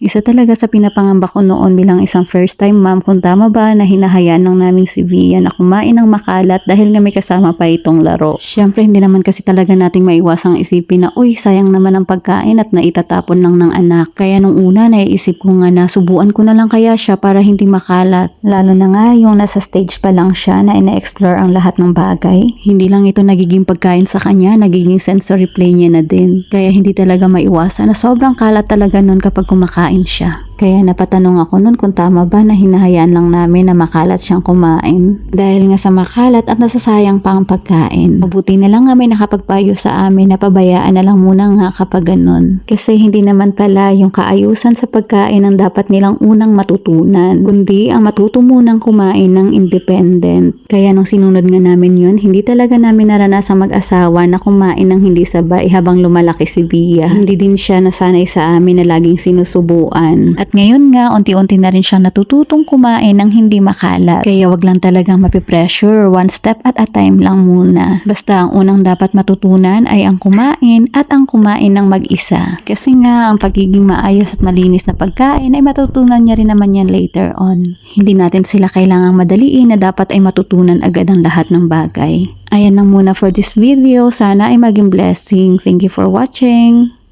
Isa talaga sa pinapangamba ko noon bilang isang first time mom kung tama ba na hinahayaan lang namin si Via na kumain ng makalat dahil nga may kasama pa itong laro. Syempre hindi naman kasi talaga nating maiwasang isipin na uy sayang naman ang pagkain at naitatapon lang ng anak. Kaya nung una naiisip ko nga na subuan ko na lang kaya siya para hindi makalat. Lalo na nga yung nasa stage pa lang siya na ina-explore ang lahat ng bagay. Hindi lang ito nagiging pagkain sa kanya, nagiging sensory play niya na din. Kaya hindi talaga maiwasan na sobrang kalat talaga nun kapag kumakain siya. Kaya napatanong ako nun kung tama ba na hinahayaan lang namin na makalat siyang kumain. Dahil nga sa makalat at nasasayang pa ang pagkain. Mabuti na lang nga may nakapagpayo sa amin na pabayaan na lang muna nga kapag ganun. Kasi hindi naman pala yung kaayusan sa pagkain ang dapat nilang unang matutunan. Kundi ang matuto munang kumain ng independent. Kaya nung sinunod nga namin yun, hindi talaga namin naranasang mag-asawa na kumain ng hindi sabay habang lumalaki si Bia. Hindi din siya nasanay sa amin na laging sinusubuan. At ngayon nga, unti-unti na rin siyang natututong kumain ng hindi makalat. Kaya wag lang talagang mapipressure, one step at a time lang muna. Basta ang unang dapat matutunan ay ang kumain at ang kumain ng mag-isa. Kasi nga, ang pagiging maayos at malinis na pagkain ay matutunan niya rin naman yan later on. Hindi natin sila kailangang madaliin na dapat ay matutunan agad ang lahat ng bagay. Ayan lang muna for this video. Sana ay maging blessing. Thank you for watching.